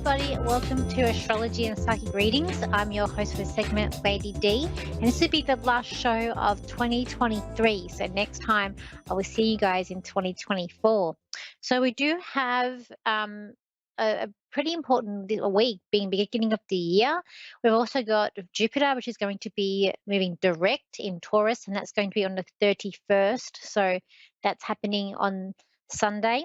everybody. Welcome to Astrology and Psychic Readings. I'm your host for the segment, Lady D, and this will be the last show of 2023. So next time I will see you guys in 2024. So we do have a pretty important week being beginning of the year. We've also got Jupiter, which is going to be moving direct in Taurus, and that's going to be on the 31st. So that's happening on Sunday.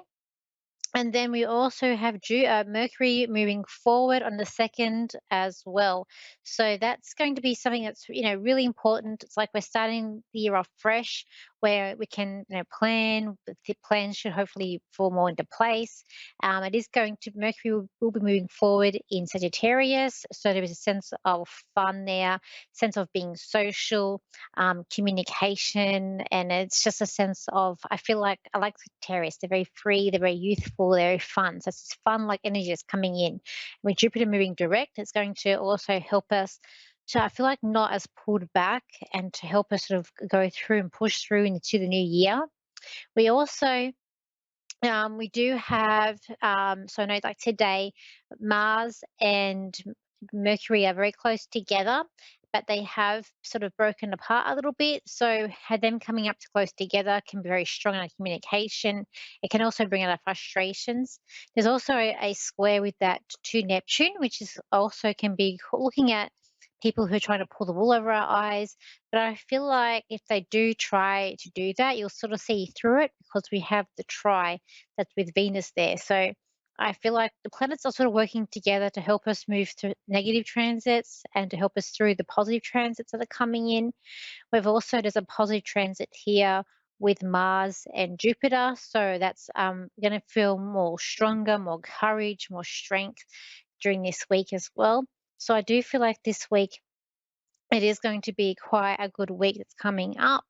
And then we also have Mercury moving forward on the second as well. So that's going to be something that's really important. It's like we're starting the year off fresh, where we can plan. The plans should hopefully fall more into place. It is going to Mercury will be moving forward in Sagittarius, so there is a sense of fun there, sense of being social, communication, and it's just a sense of I feel like I like Sagittarius. They're very free, they're very youthful, they're very fun. So it's this fun like energy that's coming in. With Jupiter moving direct, it's going to also help us to I feel like not as pulled back and to help us sort of go through and push through into the new year. We also we do have so I know like today Mars and Mercury are very close together, but they have sort of broken apart a little bit. So had them coming up to close together can be very strong in our communication. It can also bring out our frustrations. There's also a square with that to Neptune, which is also can be looking at people who are trying to pull the wool over our eyes. But I feel like if they do try to do that, you'll sort of see through it because we have the try that's with Venus there. So I feel like the planets are sort of working together to help us move through negative transits and to help us through the positive transits that are coming in. There's a positive transit here with Mars and Jupiter. So that's going to feel more stronger, more courage, more strength during this week as well. So I do feel like this week it is going to be quite a good week that's coming up.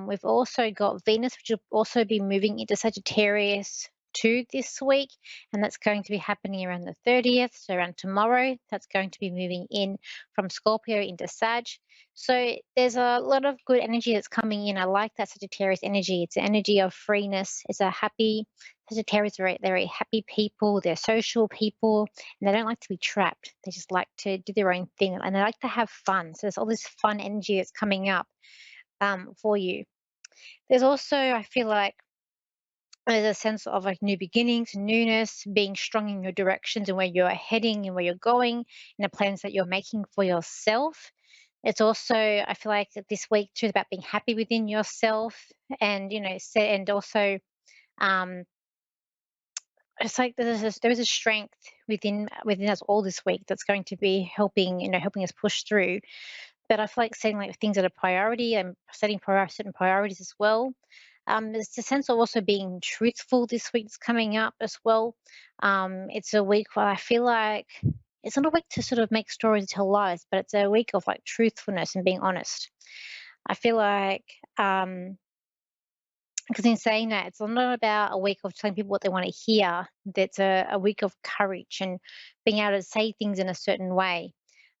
We've also got Venus, which will also be moving into Sagittarius too this week, and that's going to be happening around the 30th, so around tomorrow. That's going to be moving in from Scorpio into Sag. So there's a lot of good energy that's coming in. I like that Sagittarius energy. It's an energy of freeness. It's a happy Sagittarius. They're very happy people. They're social people, and they don't like to be trapped. They just like to do their own thing, and they like to have fun. So there's all this fun energy that's coming up for you. There's also, I feel like, there's a sense of like new beginnings, newness, being strong in your directions and where you're heading and where you're going, and the plans that you're making for yourself. It's also, I feel like this week too is about being happy within yourself, and and also um, it's like there is a strength within us all this week that's going to be helping us push through. But I feel like setting like things at a priority and setting certain priorities as well. There's a sense of also being truthful this week's coming up as well. It's a week where I feel like it's not a week to sort of make stories and tell lies, but it's a week of like truthfulness and being honest. I feel like because in saying that, it's not about a week of telling people what they want to hear. That's a week of courage and being able to say things in a certain way.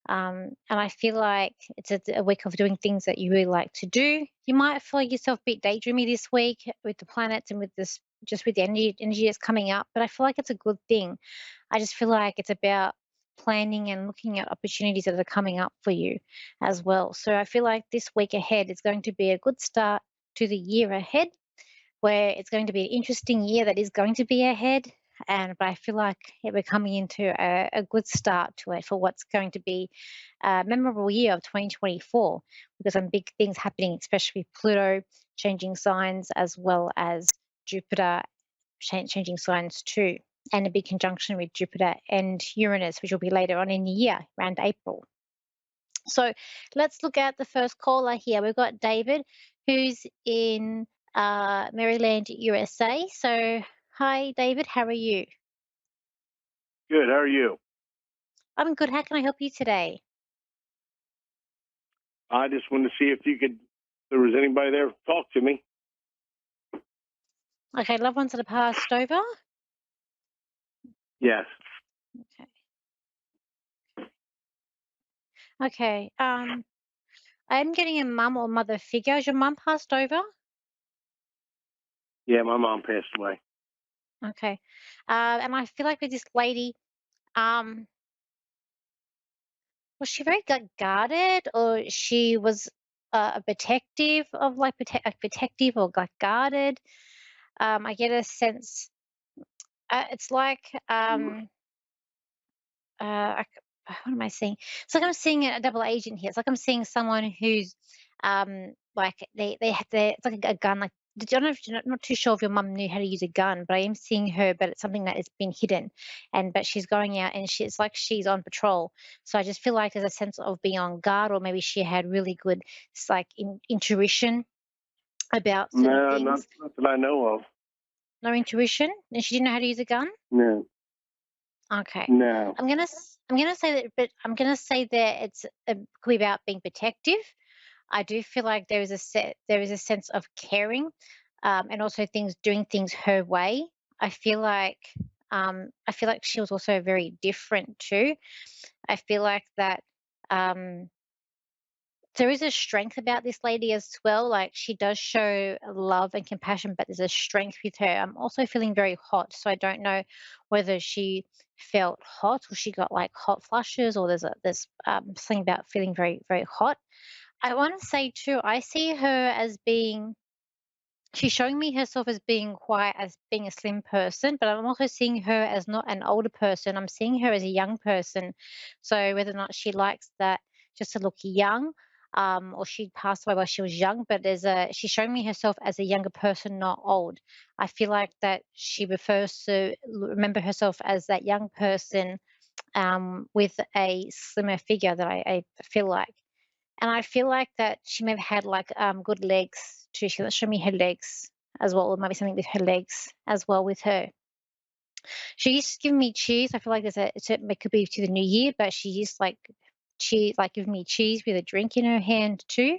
And I feel like it's a week of doing things that you really like to do. You might feel like yourself a bit daydreamy this week with the planets and with this, just with the energy that's coming up. But I feel like it's a good thing. I just feel like it's about planning and looking at opportunities that are coming up for you as well. So I feel like this week ahead is going to be a good start to the year ahead, where it's going to be an interesting year that is going to be ahead. But I feel like we're coming into a good start to it for what's going to be a memorable year of 2024 because some big things happening, especially with Pluto changing signs as well as Jupiter changing signs too, and a big conjunction with Jupiter and Uranus, which will be later on in the year, around April. So let's look at the first caller here. We've got David, who's in Maryland, USA. So, hi, David. How are you? Good. How are you? I'm good. How can I help you today? I just wanted to see if there was anybody there to talk to me. Okay, loved ones that have passed over. Yes. Okay. Okay. I'm getting a mum or mother figure. Has your mum passed over? Yeah, my mom passed away. Okay. And I feel like with this lady, Um, was she very guarded, or she was a protective of like protective or like guarded? I get a sense. It's like what am I seeing? It's like I'm seeing a double agent here. It's like I'm seeing someone who's like they have it's like a gun. Like I don't know if you're not too sure if your mum knew how to use a gun, but I am seeing her, but it's something that has been hidden, and but she's going out and she's like she's on patrol. So I just feel like there's a sense of being on guard, or maybe she had really good like intuition about certain No, things. not that I know of. No intuition, and she didn't know how to use a gun. No, Okay. no. I'm gonna say that, but I'm gonna say that it's could be about being protective. I do feel like there is a sense of caring, and also things doing things her way. I feel like she was also very different too. I feel like that um, there is a strength about this lady as well. Like she does show love and compassion, but there's a strength with her. I'm also feeling very hot, so I don't know whether she felt hot or she got like hot flushes, or there's something about feeling very hot. I want to say too, I see her as being she's showing me herself as being quite as being a slim person, but I'm also seeing her as not an older person. I'm seeing her as a young person. So whether or not she likes that just to look young, or she passed away while she was young, but she's showing me herself as a younger person, not old. I feel like that she prefers to remember herself as that young person, with a slimmer figure that I feel like. And I feel like that she may have had, like, good legs too. She doesn't show me her legs as well, or maybe something with her legs as well with her. She used to give me cheese. I feel like it could be to the new year, but she used, like, giving me cheese with a drink in her hand too.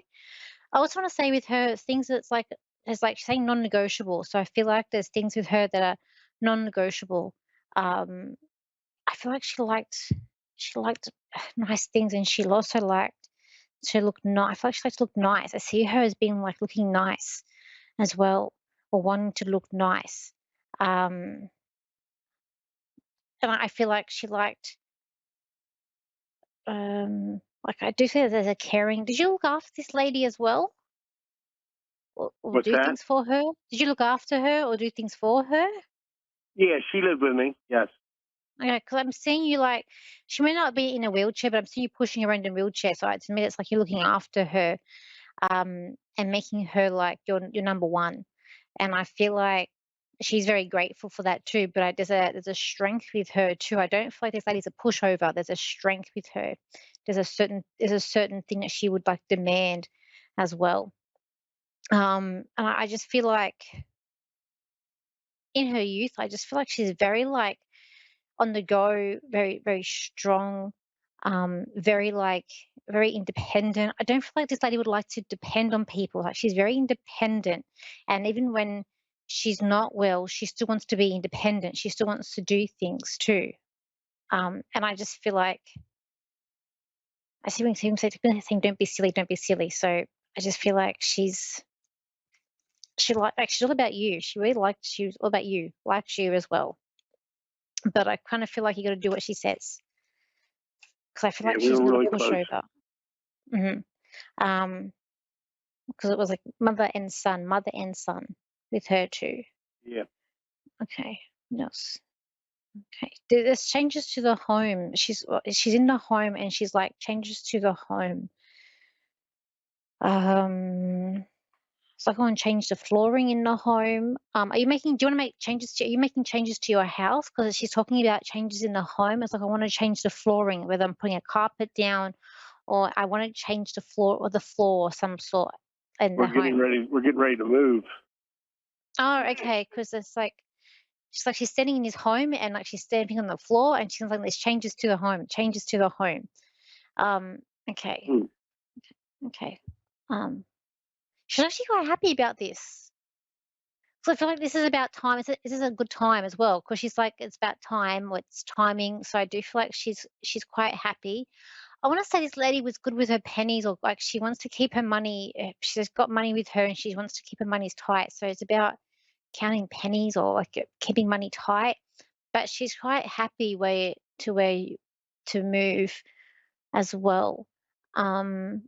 I also wanna say with her, things that's like it's like saying non-negotiable, so I feel like there's things with her that are non-negotiable. Um, I feel like she liked nice things, and she also liked to look nice. I feel like she likes to look nice. I see her as being like looking nice as well, or wanting to look nice. Um, and I feel like she liked, like I do feel there's a caring. Did you look after this lady as well, or What's do that? things for her? Did you look after her or do things for her? Yeah, she lived with me. Yes. Okay, because I'm seeing you like she may not be in a wheelchair, but I'm seeing you pushing her around in a wheelchair. So to me, it's like you're looking after her, and making her like your number one. And I feel like she's very grateful for that too. But there's a strength with her too. I don't feel like this lady's a pushover. There's a strength with her. There's a certain thing that she would like demand as well. And I just feel like in her youth, I just feel like she's very like on the go, very strong, very like very independent. I don't feel like this lady would like to depend on people. Like she's very independent, and even when she's not well, she still wants to be independent. She still wants to do things too. And I just feel like I see when people saying don't be silly." So I just feel like she's all about you. She's all about you, likes you as well. But I kind of feel like you got to do what she says, because I feel Yeah, like we she's were a little really close. pushover. Hmm. Um, because it was like mother and son with her too. Yeah. Okay. Yes. Okay. There's changes to the home. She's in the home, and she's like changes to the home. Um, it's like I want to change the flooring in the home. Are you making? Do you want to make changes to? Are you making changes to your house? Because she's talking about changes in the home. It's like I want to change the flooring, whether I'm putting a carpet down, or I want to change the floor of some sort in the home. We're getting ready to move. Oh, okay. Because it's like she's standing in his home, and like she's standing on the floor, and she's like, "There's changes to the home, changes to the home." Um, okay, Hmm. okay. She's actually quite happy about this. So I feel like this is about time. This is a good time as well, because she's like, it's about time, or it's timing. So I do feel like she's quite happy. I want to say this lady was good with her pennies, or like she wants to keep her money. She's got money with her, and she wants to keep her money tight. So it's about counting pennies, or like keeping money tight. But she's quite happy where to to move as well. Um,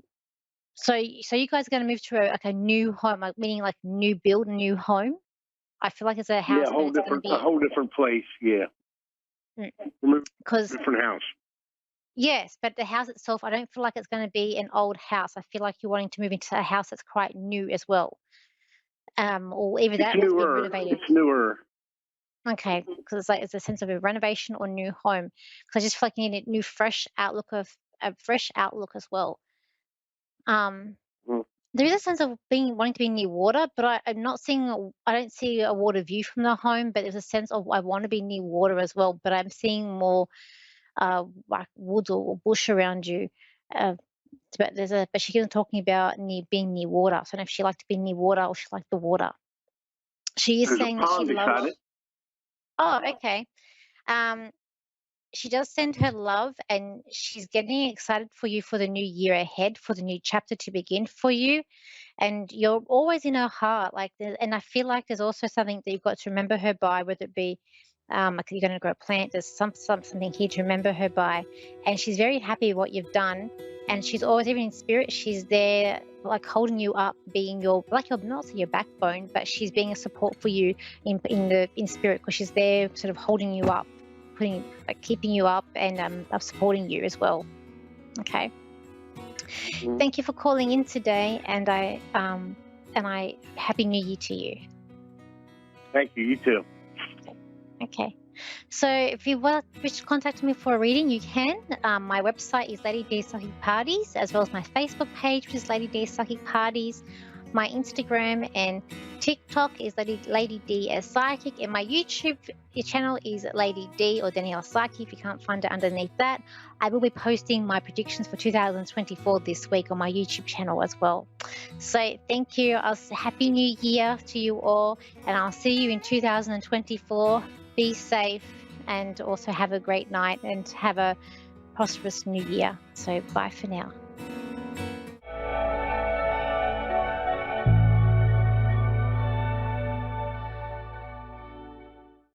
so you guys are going to move to like a new home, like meaning like new build, new home. I feel like it's a Yeah, house, but it's going to a be whole different place. Yeah, we're moving to because a different house. yes, but the house itself, I don't feel like it's going to be an old house. I feel like you're wanting to move into a house that's quite new as well. Or either It's that or it's been newer. renovated. It's newer. Okay, because it's like it's a sense of a renovation or new home. Because I just feel like you need a new, fresh outlook of a fresh outlook as well. Um, Mm. there is a sense of being wanting to be near water, but I'm not seeing. I don't see a water view from the home, but there's a sense of I want to be near water as well. But I'm seeing more like woods or bush around you. Uh, but she isn't talking about being near water. So I don't know if she liked to be near water or she liked the water. She is There's a saying that she pond loves. beside it. Oh, okay. Um, she does send her love and she's getting excited for you for the new year ahead, for the new chapter to begin for you. And you're always in her heart. And I feel like there's also something that you've got to remember her by, whether it be like you're going to grow a plant, there's something here to remember her by. And she's very happy with what you've done. And she's always, even in spirit, she's there, like holding you up, being your, like your, not say your backbone, but she's being a support for you in spirit, because she's there, sort of holding you up, keeping you up, and supporting you as well. Okay. Mm. Thank you for calling in today, and I happy New Year to you. Thank you. You too. Okay. So if you wish to contact me for a reading, you can. My website is Lady D Psychic Parties, as well as my Facebook page, which is Lady D Psychic Parties. My Instagram and TikTok is Lady D as Psychic, and my YouTube channel is Lady D or Danielle Psychic if you can't find it underneath that. I will be posting my predictions for 2024 this week on my YouTube channel as well. So thank you. Happy New Year to you all, and I'll see you in 2024. Be safe and also have a great night and have a prosperous new year. So bye for now.